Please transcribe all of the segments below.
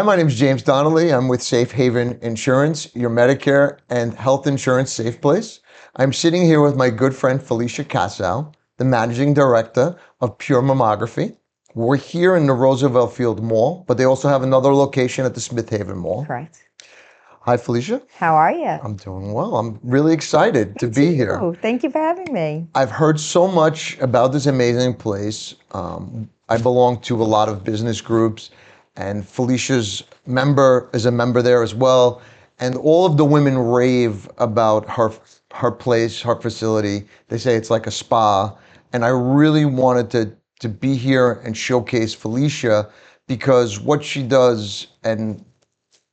Hi, my name is James Donnelly. I'm with Safe Haven Insurance, your Medicare and health insurance safe place. I'm sitting here with my good friend Felicia Kasow, the Managing Director of Pure Mammography. We're here in the Roosevelt Field Mall, but they also have another location at the Smith Haven Mall. Correct. Hi, Felicia. How are you? I'm doing well. I'm really excited to be here. Oh, thank you for having me. I've heard so much about this amazing place. I belong to a lot of business groups, and Felicia's member is a member there as well. And all of the women rave about her place, her facility. They say it's like a spa. And I really wanted to be here and showcase Felicia because what she does, and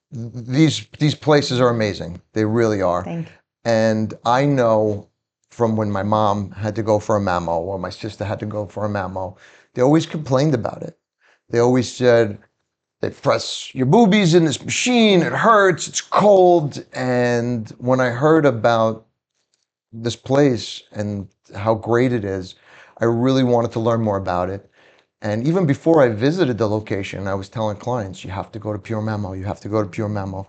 these places are amazing. They really are. Thank you. And I know from when my mom had to go for a mammo or my sister had to go for a mammo, they always complained about it. They always said, they press your boobies in this machine, it hurts, it's cold. And when I heard about this place and how great it is, I really wanted to learn more about it. And even before I visited the location, I was telling clients, you have to go to Pure Mammo, you have to go to Pure Mammo,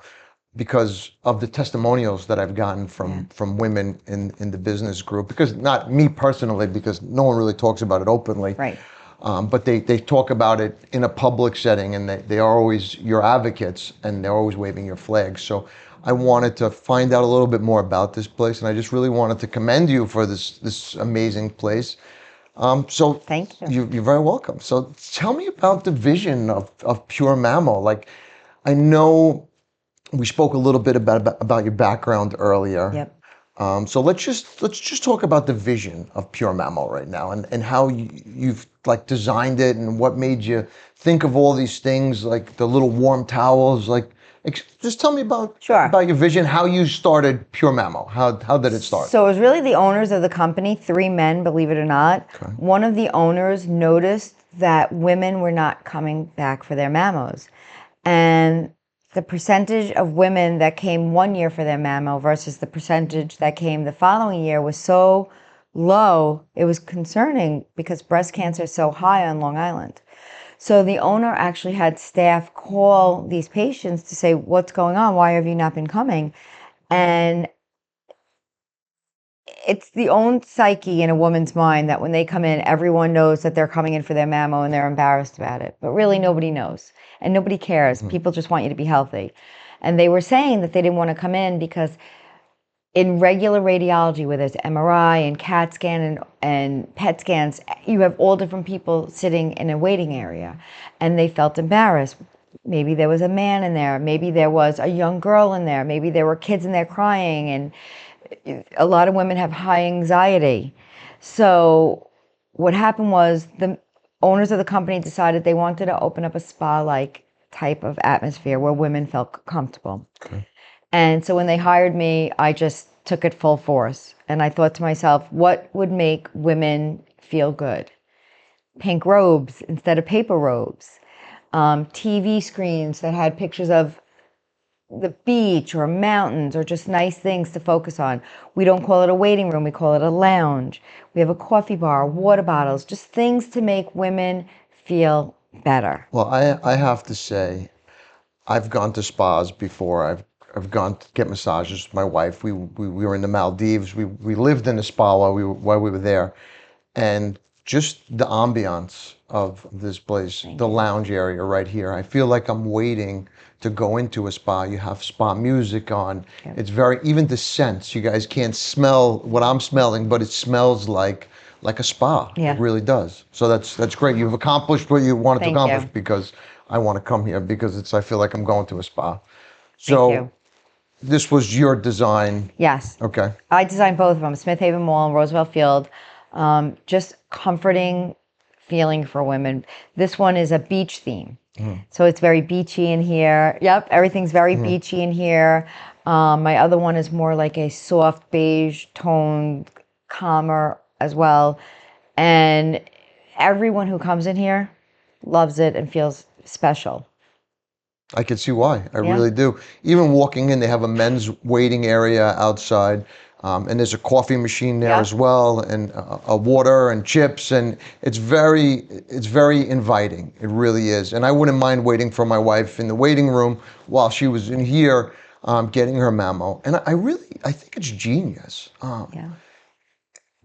because of the testimonials that I've gotten from women in the business group. Because not me personally, because no one really talks about it openly. Right. But they talk about it in a public setting, and they are always your advocates, and they're always waving your flag. So I wanted to find out a little bit more about this place, and I just really wanted to commend you for this amazing place. So Thank you. You're very welcome. So tell me about the vision of Pure Mammo. Like, I know we spoke a little bit about your background earlier. Yep. So let's just talk about the vision of Pure Mammo right now, and how you've like designed it, and what made you think of all these things, like the little warm towels. Like, just tell me about your vision, how you started Pure Mammo. How did it start? So it was really the owners of the company, 3 men, believe it or not. Okay. One of the owners noticed that women were not coming back for their mammos. And the percentage of women that came 1 year for their mammo versus the percentage that came the following year was so low, it was concerning because breast cancer is so high on Long Island. So the owner actually had staff call these patients to say, what's going on? Why have you not been coming? And it's the own psyche in a woman's mind that when they come in, everyone knows that they're coming in for their mammo and they're embarrassed about it. But really nobody knows and nobody cares. People just want you to be healthy. And they were saying that they didn't want to come in because in regular radiology, where there's MRI and CAT scan and PET scans, you have all different people sitting in a waiting area, and they felt embarrassed. Maybe there was a man in there, maybe there was a young girl in there, maybe there were kids in there crying, and a lot of women have high anxiety. So what happened was the owners of the company decided they wanted to open up a spa-like type of atmosphere where women felt comfortable. Okay. And so when they hired me, I just took it full force. And I thought to myself, what would make women feel good? Pink robes instead of paper robes. TV screens that had pictures of the beach or mountains or just nice things to focus on. We don't call it a waiting room, we call it a lounge. We have a coffee bar, water bottles, just things to make women feel better. Well, I have to say, I've gone to spas before. I've gone to get massages with my wife. We were in the Maldives. We lived in a spa while we were there, and just the ambiance of this place, the lounge area right here. I feel like I'm waiting to go into a spa. You have spa music on. Yep. It's very, even the scents. You guys can't smell what I'm smelling, but it smells like a spa. Yeah. It really does. So that's great. You've accomplished what you wanted to accomplish, you. because I want to come here because I feel like I'm going to a spa. Thank So you. this was your design. Yes. Okay. I designed both of them, Smith Haven Mall and Roosevelt Field. Just comforting feeling for women. This one is a beach theme. So it's very beachy in here. Yep, everything's very beachy in here. My other one is more like a soft beige tone, calmer as well. And everyone who comes in here loves it and feels special. I can see why. I really do. Even walking in, they have a men's waiting area outside. And there's a coffee machine there Yeah. as well, and a water and chips, and it's very inviting. It really is. And I wouldn't mind waiting for my wife in the waiting room while she was in here getting her mammo. And I think it's genius. Yeah.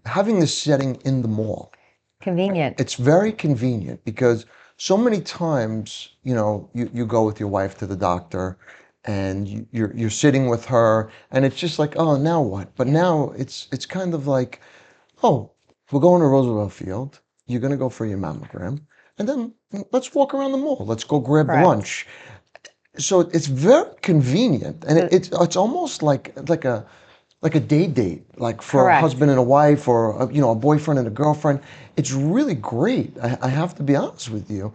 Having this setting in the mall. Convenient. It's very convenient because so many times, you go with your wife to the doctor and you're sitting with her and it's just like, oh, now what? But now it's kind of like, oh, we're going to Roosevelt Field. You're going to go for your mammogram. And then let's walk around the mall. Let's go grab Correct. lunch. So it's very convenient. And it's almost like a date, like for a Correct. husband and a wife, or a boyfriend and a girlfriend. It's really great. I have to be honest with you,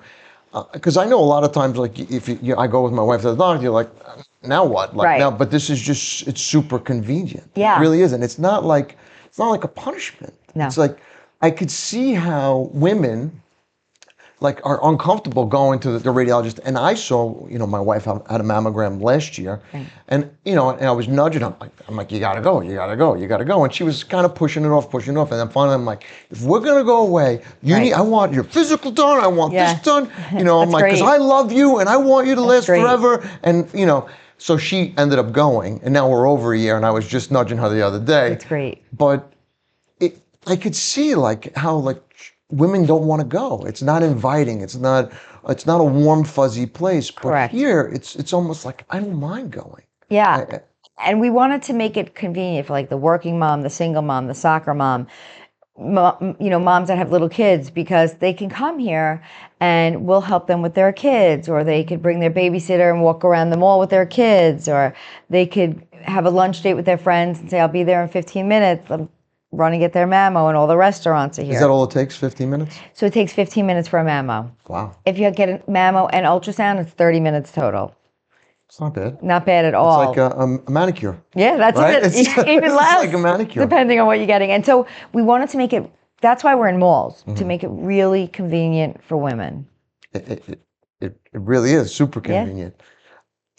because I know a lot of times, like if I go with my wife to the doctor, you're like, now what? Like Right. now, but this is just it's super convenient. Yeah. It really is, and it's not like a punishment. No. It's like I could see how women are uncomfortable going to the radiologist. And I saw, my wife had a mammogram last year, Right. and and I was nudging her. I'm like, you gotta go, you gotta go, you gotta go. And she was kind of pushing it off, and then finally I'm like, if we're gonna go away, I want your physical done, I want this done. I'm like, because I love you and I want you to last forever. And so she ended up going, and now we're over a year. And I was just nudging her the other day. That's great. But I could see how women don't want to go. It's not inviting. It's not a warm, fuzzy place. Correct. But here, it's almost like I don't mind going. Yeah. And we wanted to make it convenient for like the working mom, the single mom, the soccer mom, moms that have little kids, because they can come here and we'll help them with their kids, or they could bring their babysitter and walk around the mall with their kids, or they could have a lunch date with their friends and say, I'll be there in 15 minutes. Run and get their mammo, and all the restaurants are here. Is that all it takes, 15 minutes? So it takes 15 minutes for a mammo. Wow. If you get a mammo and ultrasound, it's 30 minutes total. It's not bad. Not bad at all. It's like a manicure. Yeah, that's right? it. It's Even less. like a manicure. Depending on what you're getting. And so we wanted to make it, that's why we're in malls, to make it really convenient for women. It really is super convenient.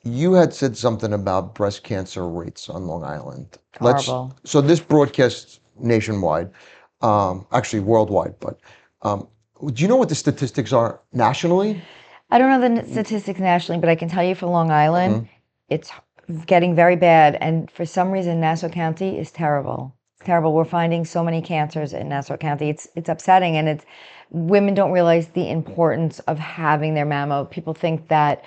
You had said something about breast cancer rates on Long Island. Horrible. So this broadcasts nationwide, actually worldwide, but do you know what the statistics are nationally? I don't know the statistics nationally, but I can tell you for Long Island, it's getting very bad. And for some reason, Nassau County is terrible. It's terrible. We're finding so many cancers in Nassau County. It's upsetting, and women don't realize the importance of having their mammo. People think that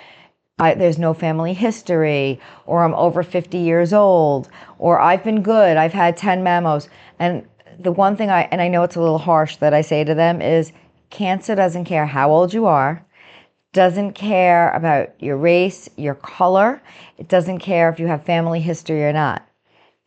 there's no family history, or I'm over 50 years old, or I've been good, I've had 10 mammos. And the one thing I know it's a little harsh that I say to them is, cancer doesn't care how old you are, doesn't care about your race, your color, it doesn't care if you have family history or not.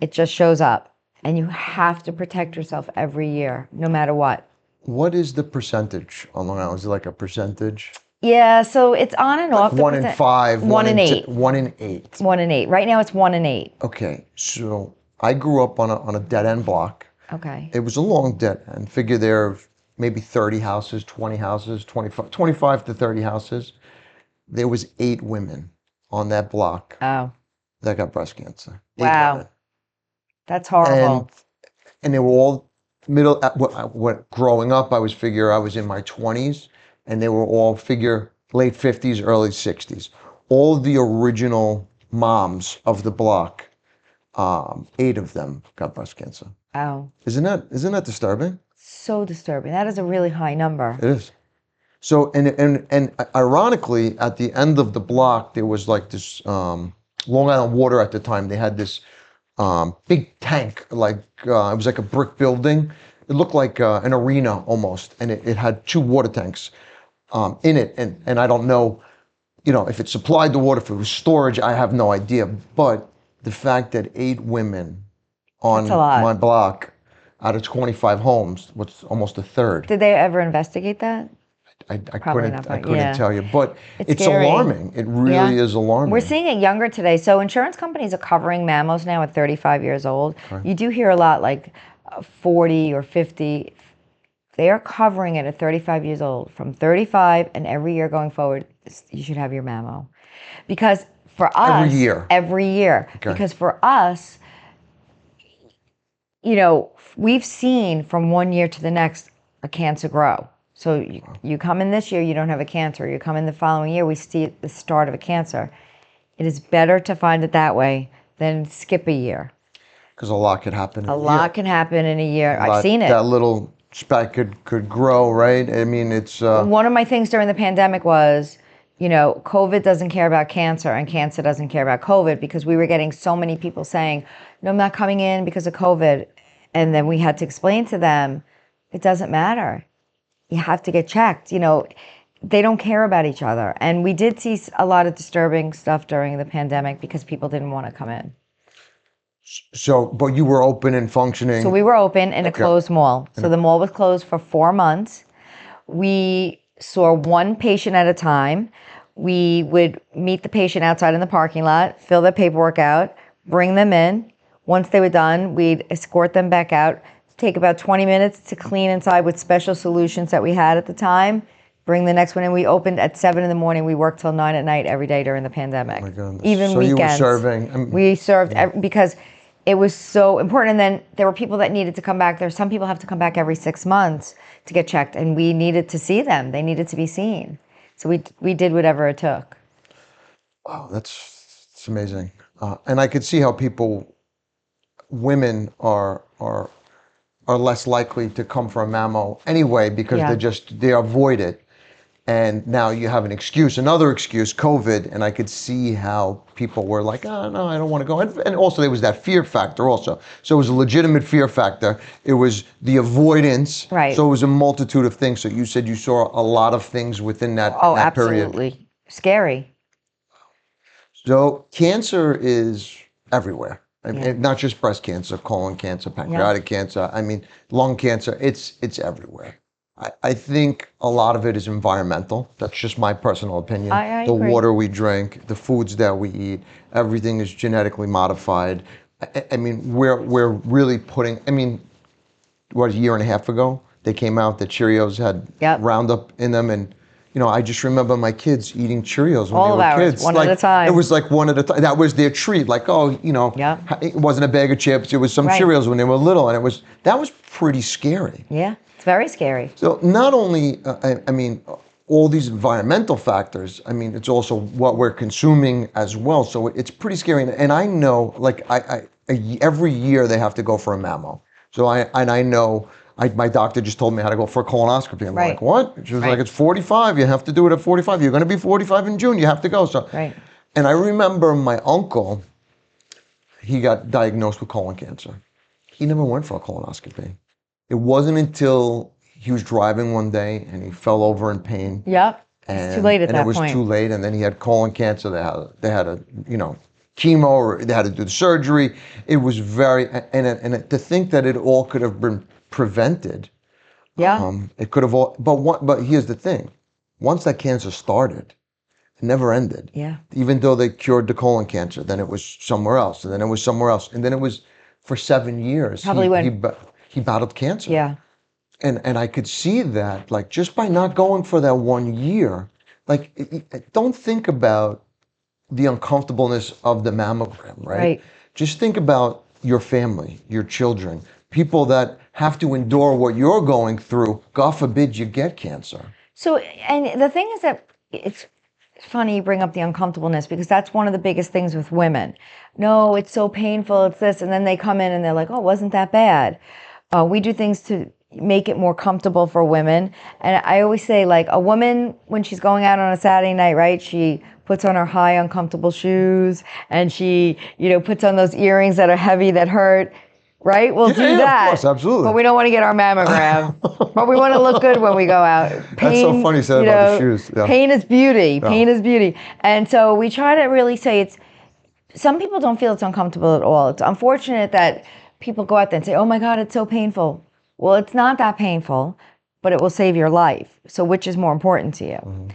It just shows up, and you have to protect yourself every year, no matter what. What is the percentage on Long Island? Is it like a percentage? Yeah, so it's on and off. 1 in 5. 1 in 8. 1 in 8. 1 in 8. Right now it's 1 in 8. Okay, so I grew up on a dead end block. Okay. It was a long dead end. Figure there are maybe 30 houses, 20 houses, 25 to 30 houses. There was 8 women on that block Oh. that got breast cancer. 8 Wow. women. That's horrible. And they were all growing up, I was in my 20s, and they were all late 50s, early 60s. All the original moms of the block, 8 of them got breast cancer. Oh. Isn't that disturbing? So disturbing. That is a really high number. It is. So and ironically, at the end of the block, there was like this Long Island Water at the time. They had this big tank, it was like a brick building. It looked like an arena almost, and it had 2 water tanks in it. And I don't know, if it supplied the water, if it was storage, I have no idea. But the fact that 8 women on my block out of 25 homes was almost a third. Did they ever investigate that? I couldn't tell you, but it's scary. alarming. It really is alarming. We're seeing it younger today. So insurance companies are covering mammos now at 35 years old. Okay. You do hear a lot like 40 or 50. They are covering it at 35 years old. From 35 and every year going forward, you should have your mammo. Because for us... Every year. Every year. Okay. Because for us, you know, we've seen from one year to the next a cancer grow. So you come in this year, you don't have a cancer. You come in the following year, we see the start of a cancer. It is better to find it that way than skip a year. Because a lot could happen in A a lot year. can happen in a year. I've But seen it. that little speck could grow, right? I mean, it's One of my things during the pandemic was, you know, COVID doesn't care about cancer and cancer doesn't care about COVID, because we were getting so many people saying, no, I'm not coming in because of COVID. And then we had to explain to them, it doesn't matter. You have to get checked. You know, they don't care about each other. And we did see a lot of disturbing stuff during the pandemic because people didn't want to come in. so. But you were open and functioning. So we were open in a Okay. closed mall. So the mall was closed for 4 months. We saw one patient at a time. We would meet the patient outside in the parking lot, fill their paperwork out, bring them in. Once they were done, we'd escort them back out. Take about 20 minutes to clean inside with special solutions that we had at the time. Bring the next one in. We opened at 7 in the morning. We worked till 9 at night every day during the pandemic. Oh my goodness. Even So weekends. you were serving. We served because it was so important. And then there were people that needed to come back. Some people have to come back every 6 months to get checked, and we needed to see them. They needed to be seen. So we did whatever it took. Wow, that's amazing. And I could see how women are less likely to come for a mammo anyway, because Yeah. they avoid it. And now you have another excuse, COVID, and I could see how people were like, oh, no, I don't want to go. And also there was that fear factor also. So it was a legitimate fear factor. It was the avoidance. Right. So it was a multitude of things. So you said you saw a lot of things within that, Oh, that period. absolutely. Scary. So cancer is everywhere. I mean, Yeah. not just breast cancer, colon cancer, pancreatic cancer. I mean, lung cancer. It's everywhere. I think a lot of it is environmental. That's just my personal opinion. I The agree. water we drink, the foods that we eat, everything is genetically modified. I mean, we're really putting. I mean, what, a year and a half ago, they came out that Cheerios had Yep. Roundup in them, and I just remember my kids eating Cheerios when All they of were ours, kids. one at a time. It was like one at a time. That was their treat. Like, oh, Yeah. it wasn't a bag of chips. It was some Right. Cheerios when they were little, and that was pretty scary. Yeah, it's very scary. So not only, I mean, all these environmental factors. I mean, it's also what we're consuming as well. So it's pretty scary. And I know, like, every year they have to go for a mammo. So I know. My doctor just told me how to go for a colonoscopy. I'm Right. like, what? She was Right. like, it's 45. You have to do it at 45. You're going to be 45 in June. You have to go. So, Right. and I remember my uncle, he got diagnosed with colon cancer. He never went for a colonoscopy. It wasn't until he was driving one day and he fell over in pain. Yep. It's too late at that And it was point. too late. And then he had colon cancer. They had a chemo, or they had to do the surgery. It was very, and to think that it all could have been prevented. Yeah. It could have all, but here's the thing. Once that cancer started, it never ended. Yeah. Even though they cured the colon cancer, then it was somewhere else, and then it was somewhere else, and then it was for 7 years. Probably he battled cancer. Yeah. And I could see that, like, just by not going for that 1 year, like, don't think about the uncomfortableness of the mammogram, right? Right. Just think about your family, your children, people that have to endure what you're going through. God forbid you get cancer. So, and the thing is that it's funny you bring up the uncomfortableness, because that's one of the biggest things with women. No, it's so painful, it's this, and then they come in and they're like, oh, it wasn't that bad. We do things to make it more comfortable for women. And I always say, like, a woman, when she's going out on a Saturday night, right, she puts on her high, uncomfortable shoes, and she, puts on those earrings that are heavy, that hurt. Right? We'll do that. Of course, absolutely. But we don't want to get our mammogram. But we want to look good when we go out. That's so funny you said about the shoes. Yeah. Pain is beauty. Pain is beauty. And so we try to really say some people don't feel it's uncomfortable at all. It's unfortunate that people go out there and say, oh my God, it's so painful. Well, it's not that painful, but it will save your life. So which is more important to you? Mm-hmm.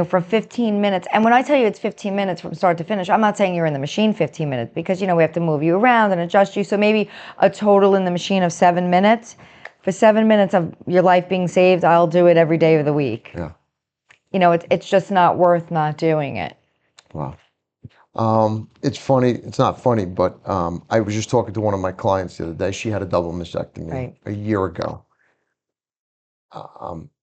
For 15 minutes. And when I tell you it's 15 minutes from start to finish, I'm not saying you're in the machine 15 minutes, because, we have to move you around and adjust you. So maybe a total in the machine of 7 minutes. For 7 minutes of your life being saved, I'll do it every day of the week. Yeah. It's just not worth not doing it. Wow. It's funny. It's not funny, but I was just talking to one of my clients the other day. She had a double mastectomy Right. a year ago.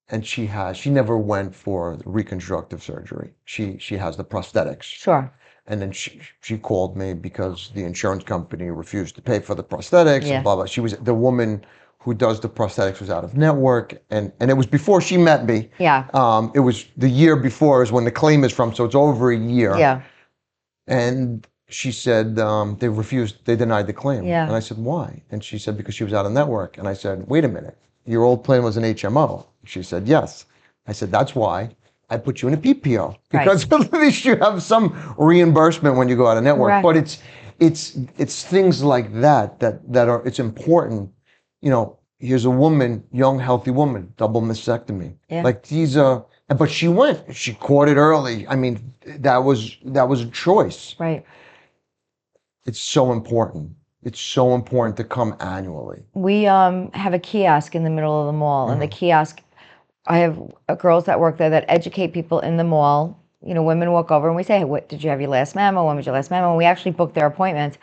And she never went for reconstructive surgery. She has the prosthetics. Sure. And then she called me because the insurance company refused to pay for the prosthetics and Yeah. blah blah. She was the woman who does the prosthetics was out of network, and it was before she met me. Yeah. It was the year before is when the claim is from, so it's over a year. Yeah. And she said they denied the claim. Yeah. And I said, why? And she said, because she was out of network. And I said, wait a minute, your old plan was an HMO. She said, yes. I said, that's why I put you in a PPO, because at least you have some reimbursement when you go out of network. Correct. But it's things like that are, it's important. You know, here's a woman, young, healthy woman, double mastectomy. Yeah. Like these are, but she went, she caught it early. I mean, that was a choice. Right. It's so important. It's so important to come annually. We have a kiosk in the middle of the mall, and the kiosk, I have girls that work there that educate people in the mall. You know, women walk over and we say, hey, what, did you have your last mammo? When was your last mammo? And we actually book their appointments.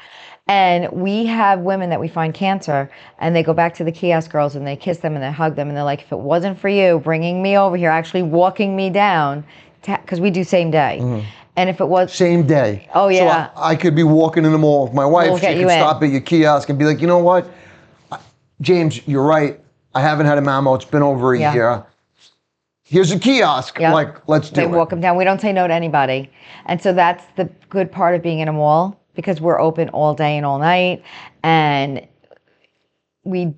And we have women that we find cancer, and they go back to the kiosk girls and they kiss them and they hug them, and they're like, if it wasn't for you bringing me over here, actually walking me down, because we do same day. And if it was same day. Oh, yeah. So I could be walking in the mall with my wife. We'll She get could you in. stop at your kiosk and be like, you know what, James, you're right. I haven't had a mammo. It's been over a year. Here's a kiosk. Yeah. Like, let's do it. They walk them down. We don't say no to anybody. And so that's the good part of being in a mall, because we're open all day and all night. And we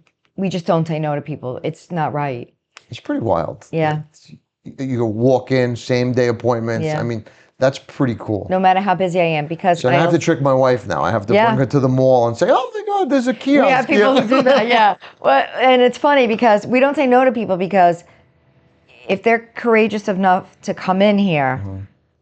just don't say no to people. It's not right. It's pretty wild. Yeah. You go walk in, same day appointments. Yeah. I mean, that's pretty cool. No matter how busy I am, because So I have to trick my wife now. I have to bring her to the mall and say, oh my God, there's a kiosk. We have people who do that, yeah. Well, and it's funny because we don't say no to people, because if they're courageous enough to come in here,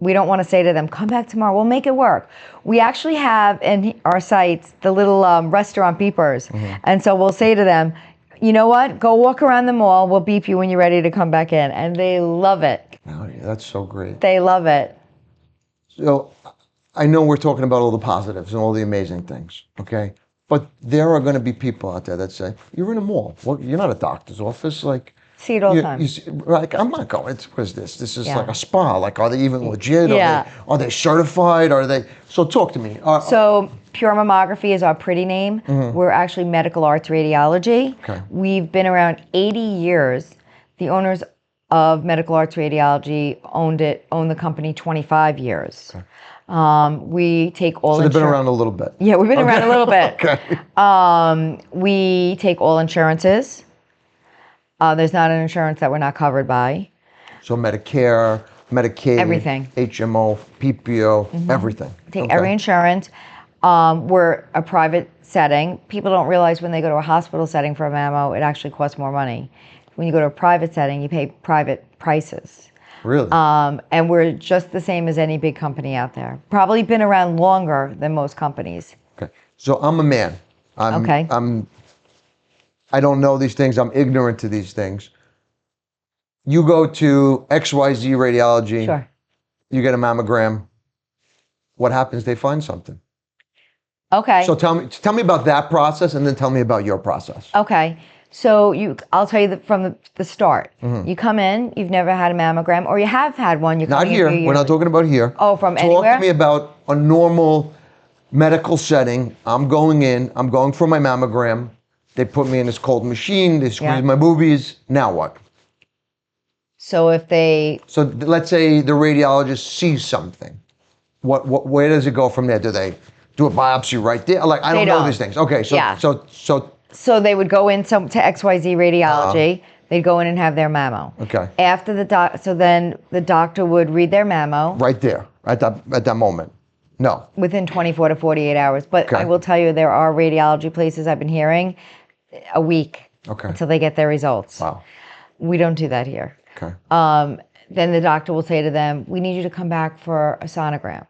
we don't want to say to them, come back tomorrow, we'll make it work. We actually have in our sites the little restaurant beepers. And so we'll say to them, you know what, go walk around the mall, we'll beep you when you're ready to come back in. And they love it. Oh, yeah, that's so great. They love it. So I know we're talking about all the positives and all the amazing things, okay? But there are going to be people out there that say, you're in a mall. Well, you're not a doctor's office. Like, see it all the time. Like, I'm not going. What is this? This is like a spa. Like, are they even legit? Are they certified? Are they? So talk to me. So Pure Mammography is our pretty name. We're actually medical arts radiology. Okay. We've been around 80 years. The owners of medical arts radiology owned the company 25 years. Okay. We take all. So they've been around a little bit. Yeah, we've been around a little bit. Okay. We take all insurances. There's not an insurance that we're not covered by. So Medicare, Medicaid, everything, HMO, PPO, everything. Take every insurance. We're a private setting. People don't realize when they go to a hospital setting for a mammo, it actually costs more money. When you go to a private setting, you pay private prices. Really? And we're just the same as any big company out there. Probably been around longer than most companies. Okay. So I'm a man. I don't know these things. I'm ignorant to these things. You go to XYZ Radiology. Sure. You get a mammogram. What happens? They find something. Okay. So tell me about that process, and then tell me about your process. Okay. So I'll tell you from the start. You come in, you've never had a mammogram, or you have had one. You're not here. We're not talking about here. Oh, from anywhere? Talk to me about a normal medical setting. I'm going in. I'm going for my mammogram. They put me in this cold machine. They squeeze my boobies. Now what? So let's say the radiologist sees something. Where does it go from there? Do they do a biopsy right there? Like, I don't know these things. Okay, so they would go in to XYZ Radiology. They'd go in and have their mammo. Okay. After then the doctor would read their mammo. Right there, at that moment. No. Within 24 to 48 hours. But I will tell you, there are radiology places I've been hearing a week until they get their results. Wow. We don't do that here. Okay. Then the doctor will say to them, we need you to come back for a sonogram.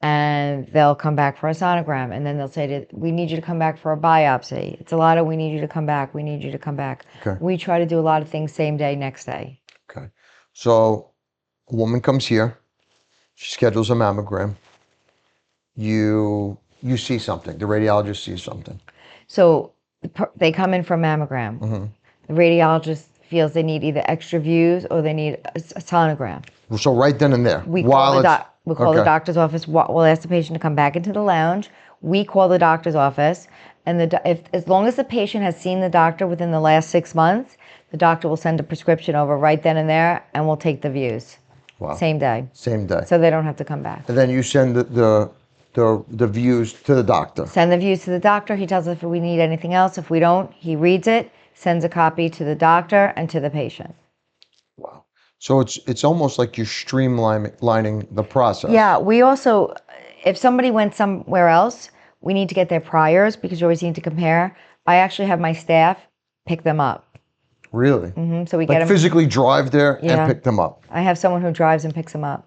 And they'll come back for a sonogram. And then they'll say, we need you to come back for a biopsy. It's a lot of, we need you to come back. We need you to come back. Okay. We try to do a lot of things same day, next day. Okay. So a woman comes here. She schedules a mammogram. you see something. The radiologist sees something. So they come in for a mammogram. Mm-hmm. The radiologist feels they need either extra views or they need a sonogram. So right then and there, We call the okay. doctor's office. We'll ask the patient to come back into the lounge. We call the doctor's office, and as long as the patient has seen the doctor within the last 6 months, the doctor will send a prescription over right then and there, and we'll take the views. Wow. Same day. Same day. So they don't have to come back. And then you send the views to the doctor. Send the views to the doctor. He tells us if we need anything else. If we don't, he reads it, sends a copy to the doctor and to the patient. Wow. So it's almost like you're streamlining the process. Yeah, we also, if somebody went somewhere else, we need to get their priors because you always need to compare. I actually have my staff pick them up. Really? Mm-hmm. So we Like get them. physically drive there Yeah. and pick them up. I have someone who drives and picks them up.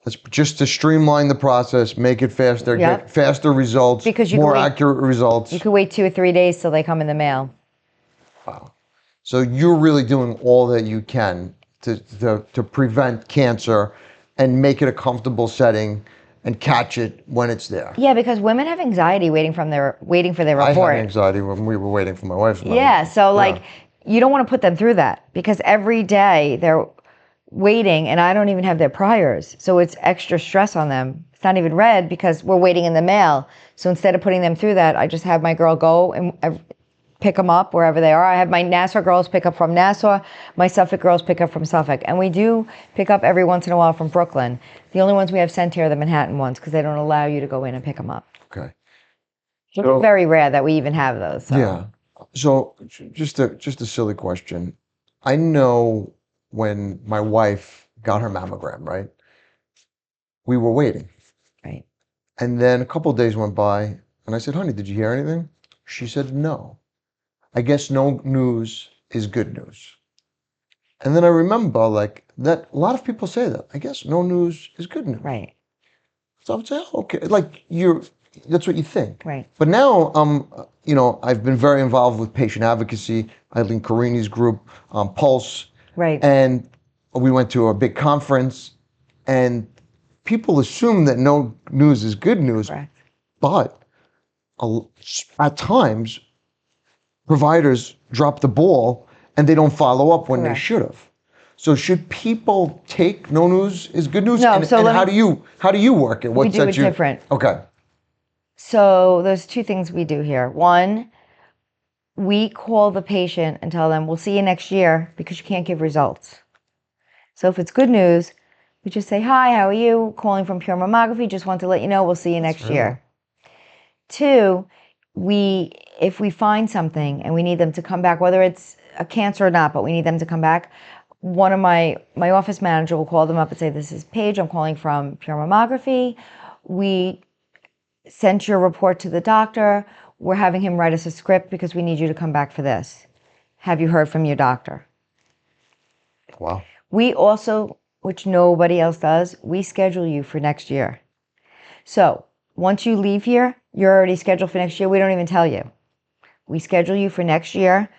That's just to streamline the process, make it faster, Yep. get faster results, Because you more can wait- accurate results. You could wait 2 or 3 days till they come in the mail. Wow. So you're really doing all that you can to prevent cancer and make it a comfortable setting and catch it when it's there. Yeah, because women have anxiety waiting for their I report. had anxiety when we were waiting for my wife's Yeah, so like you don't want to put them through that because every day they're waiting and I don't even have their priors. So it's extra stress on them. It's not even read because we're waiting in the mail. So instead of putting them through that, I just have my girl go and pick them up wherever they are. I have my Nassau girls pick up from Nassau, my Suffolk girls pick up from Suffolk. And we do pick up every once in a while from Brooklyn. The only ones we have sent here are the Manhattan ones because they don't allow you to go in and pick them up. Okay. It's very rare that we even have those. So. Yeah. So just a silly question. I know when my wife got her mammogram, right? We were waiting. Right. And then a couple of days went by and I said, honey, did you hear anything? She said, no. I guess no news is good news. And then I remember like that a lot of people say that. I guess no news is good news. Right. So I would say, oh, okay, like that's what you think. Right. But now, I've been very involved with patient advocacy, Eileen Carini's group, Pulse. Right. And we went to a big conference and people assume that no news is good news. Correct. But at times, providers drop the ball and they don't follow up when they Correct. should have. So should people take no news is good news? No, And, so and let how me- do you work it? We do it different. Okay. So there's 2 things we do here. One, we call the patient and tell them, we'll see you next year because you can't give results. So if it's good news, we just say, hi, how are you? Calling from Pure Mammography. Just want to let you know we'll see you next year. 2, if we find something and we need them to come back, whether it's a cancer or not, but we need them to come back, one of my office manager will call them up and say, this is Paige, I'm calling from Pure Mammography. We sent your report to the doctor. We're having him write us a script because we need you to come back for this. Have you heard from your doctor? Wow. We also, which nobody else does, we schedule you for next year. So once you leave here, you're already scheduled for next year. We don't even tell you. We schedule you for next year.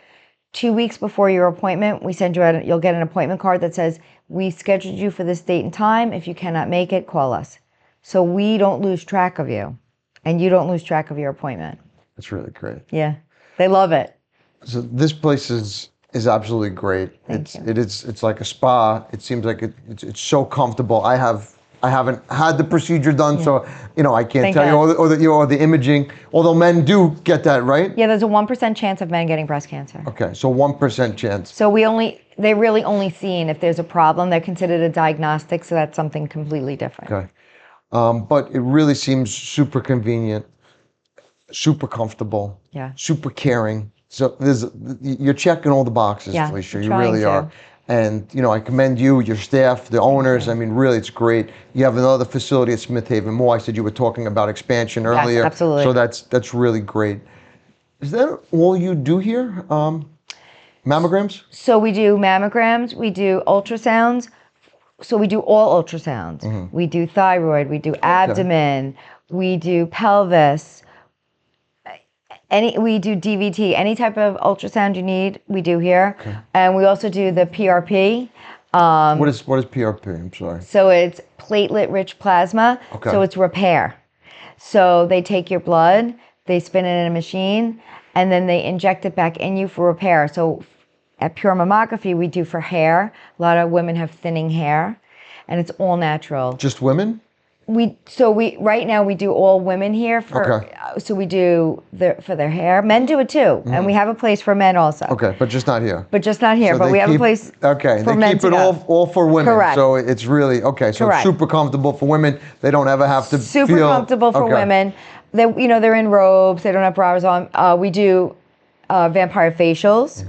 2 weeks before your appointment, we send you out, you'll get an appointment card that says, we scheduled you for this date and time. If you cannot make it, call us. So we don't lose track of you and you don't lose track of your appointment. That's really great. Yeah. They love it. So this place is absolutely great. Thank you. It's like a spa. It seems like it's so comfortable. I haven't had the procedure done, so I can't Thank tell you, God. or the imaging. Although men do get that, right? Yeah, there's a 1% chance of men getting breast cancer. Okay, so 1% chance. So they really only seen if there's a problem. They're considered a diagnostic, so that's something completely different. Okay, but it really seems super convenient, super comfortable, super caring. So you're checking all the boxes, Yeah, Felicia. I'm You trying really to. are. And I commend you, your staff, the owners. I mean, really, it's great. You have another facility at Smith Haven Mall. I said you were talking about expansion earlier. Yes, absolutely. So that's really great. Is that all you do here? Mammograms? So we do mammograms, we do ultrasounds. So we do all ultrasounds. Mm-hmm. We do thyroid, we do abdomen, we do pelvis. We do DVT, any type of ultrasound you need, we do here. Okay. And we also do the PRP. What is PRP? I'm sorry. So it's platelet-rich plasma. Okay. So it's repair. So they take your blood, they spin it in a machine, and then they inject it back in you for repair. So at Pure Mammography, we do for hair. A lot of women have thinning hair, and it's all natural. Just women? We right now we do all women here for. Okay. So we do for their hair. Men do it too, and we have a place for men also. Okay, but just not here. But just not here. So but they we have a keep- place. Okay, for they men keep to it go. all for women. Correct. So it's really okay. So Correct. it's super comfortable for women. They don't ever have to Super feel comfortable for okay. women. They're in robes. They don't have bras on. We do vampire facials,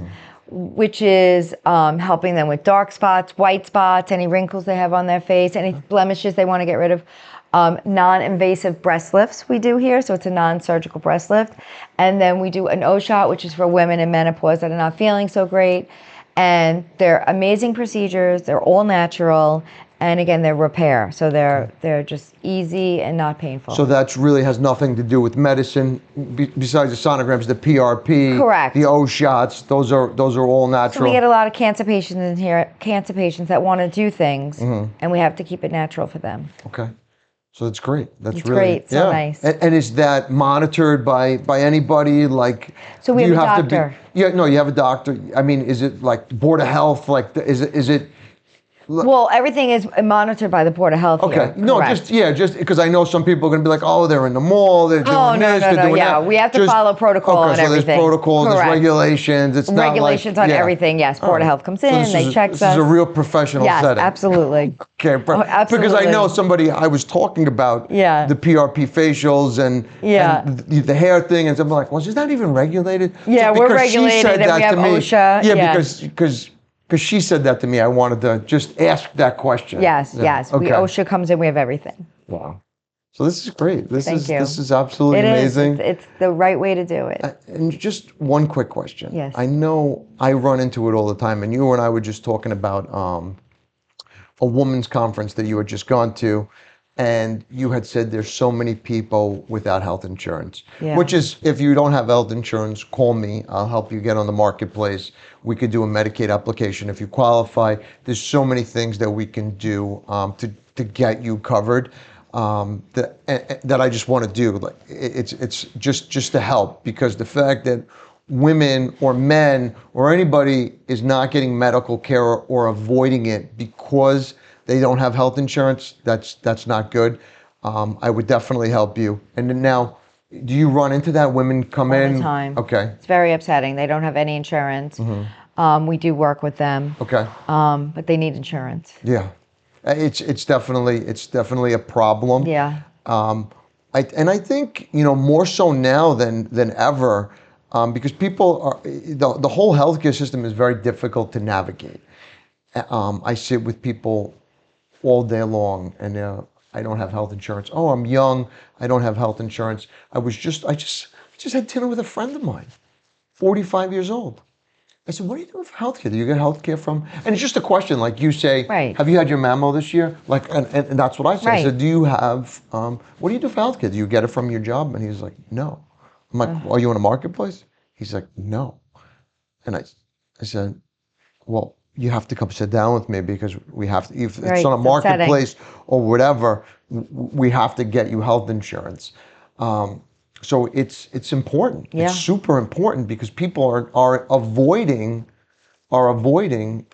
which is helping them with dark spots, white spots, any wrinkles they have on their face, any blemishes they want to get rid of. Non-invasive breast lifts we do here, so it's a non-surgical breast lift. And then we do an O-shot, which is for women in menopause that are not feeling so great. And they're amazing procedures. They're all natural. And again, they're repair. So they're just easy and not painful. So that really has nothing to do with medicine. Besides the sonograms, the PRP, Correct. the O shots, those are all natural. So we get a lot of cancer patients in here, cancer patients that want to do things, and we have to keep it natural for them. Okay. So that's great. That's It's really great. So nice. And is that monitored by anybody? Like, So we do have you a have doctor. To be, no, you have a doctor. I mean, is it like Board of Health? Like, is it? Well, everything is monitored by the Board of Health here. Okay. No, Correct. just because I know some people are going to be like, oh, they're in the mall, they're doing Oh, no, this, no, they're no, doing yeah. that. We have to follow protocol and so everything. there's protocols, there's Correct. regulations. It's Regulations not like, on everything, yes. Board of Health comes in, this they is, check This us. is a real professional Yes, setting. absolutely. Okay, absolutely. because I know somebody I was talking about Yeah. the PRP facials and the hair thing, and something like, well, is that even regulated? Yeah, So we're because she regulated said and that we have to me, OSHA. Yeah, because she said that to me, I wanted to just ask that question. Yes, Yeah. yes. Okay. OSHA comes in, we have everything. Wow. So this is great. This Thank you. This is absolutely It is. amazing. It's the right way to do it. And just one quick question. Yes. I know I run into it all the time, and you and I were just talking about a women's conference that you had just gone to, and you had said there's so many people without health insurance. Yeah. Which is, if you don't have health insurance, call me. I'll help you get on the marketplace. We could do a Medicaid application if you qualify. There's so many things that we can do to get you covered. That I just want to do. Like it's just to help, because the fact that women or men or anybody is not getting medical care or avoiding it because they don't have health insurance, that's not good. I would definitely help you. And then now, do you run into that? Women come in All the time. Okay. It's very upsetting. They don't have any insurance. We do work with them. Okay. But they need insurance. Yeah. It's definitely a problem. Yeah. I think more so now than ever, because people are the whole healthcare system is very difficult to navigate. I sit with people all day long, and I don't have health insurance. Oh, I'm young. I don't have health insurance. I just had dinner with a friend of mine, 45 years old. I said, what do you do for healthcare? Do you get healthcare from? And it's just a question, like you say, Right. Have you had your mammo this year? Like, and that's what I said. I Right. said, do you have, what do you do for healthcare? Do you get it from your job? And he's like, no. I'm like, are you in a marketplace? He's like, no. And I said, well, you have to come sit down with me, because we have to, if Right, it's on a it's marketplace or whatever, we have to get you health insurance. So it's important. Yeah. It's super important, because people are avoiding Going to the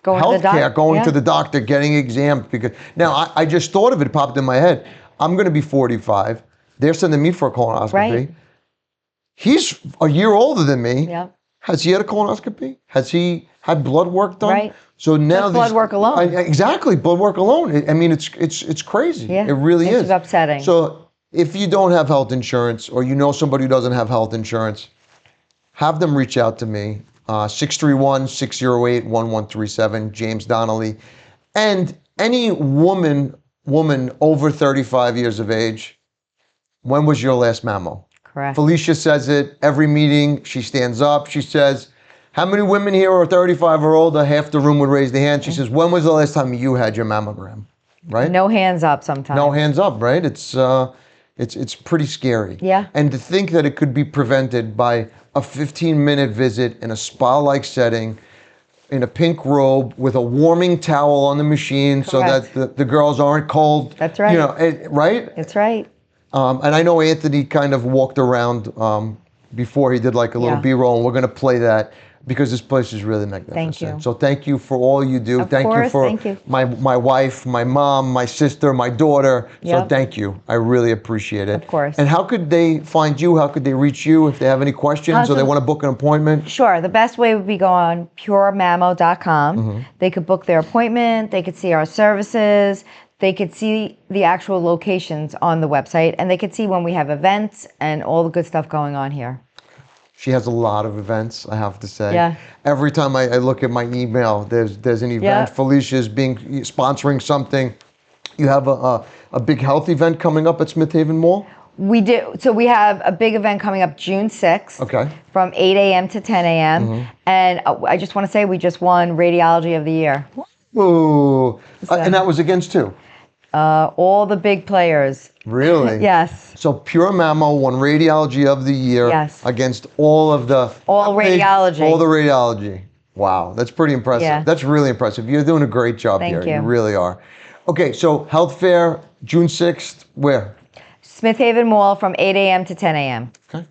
healthcare, going to yeah. the doctor, getting exams. Because now I just thought of it, popped in my head. I'm going to be 45. They're sending me for a colonoscopy. Right. He's a year older than me. Yeah. Has he had a colonoscopy? Has he had blood work done? Right. So now Just blood work alone. Exactly, blood work alone. I mean, it's crazy. Yeah. It really is. It's upsetting. So if you don't have health insurance, or you know somebody who doesn't have health insurance, have them reach out to me. 631-608-1137, James Donnelly. And any woman over 35 years of age, when was your last mammo? Correct. Felicia says it every meeting. She stands up. She says, how many women here are 35 or older? Half the room would raise their hand. She says, when was the last time you had your mammogram? Right? No hands up sometimes. No hands up, right? It's pretty scary. Yeah. And to think that it could be prevented by a 15-minute visit in a spa-like setting, in a pink robe with a warming towel on the machine so that Correct. the girls aren't cold. That's right. You know, right? That's right. And I know Anthony kind of walked around before he did like a little Yeah. B-roll, and we're going to play that because this place is really magnificent. Thank you. So thank you for all you do. Of Thank you course, for thank you. my wife, my mom, my sister, my daughter. So Yep. thank you. I really appreciate it. Of course. And how could they find you? How could they reach you if they have any questions or they want to book an appointment? Sure. The best way would be go on puremammo.com. Mm-hmm. They could book their appointment. They could see our services. They could see the actual locations on the website, and they could see when we have events and all the good stuff going on here. She has a lot of events, I have to say. Yeah. Every time I look at my email, there's an event. Yeah. Felicia's sponsoring something. You have a big health event coming up at Smith Haven Mall? We do. So we have a big event coming up June 6th. Okay. From 8 a.m. to 10 a.m. Mm-hmm. And I just want to say we just won Radiology of the Year. Ooh. And that was against who? All the big players. Really? Yes. So Pure Mammo won Radiology of the Year against all of the... radiology. All the radiology. Wow, that's pretty impressive. Yeah. That's really impressive. You're doing a great job here. Thank you. You really are. Okay, so health fair, June 6th, where? Smith Haven Mall from 8 a.m. to 10 a.m. Okay.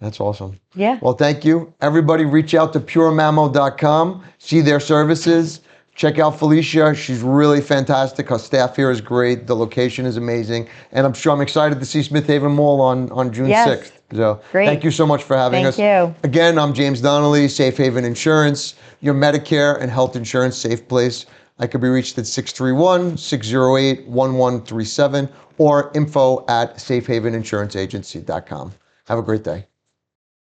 That's awesome. Yeah. Well, thank you. Everybody reach out to puremammo.com, see their services. Check out Felicia. She's really fantastic. Her staff here is great. The location is amazing. And I'm excited to see Smith Haven Mall on June 6th. So Great. Thank you so much for having us. Thank you. Again, I'm James Donnelly, Safe Haven Insurance, your Medicare and health insurance safe place. I could be reached at 631-608-1137 or info@safehaveninsuranceagency.com. Have a great day.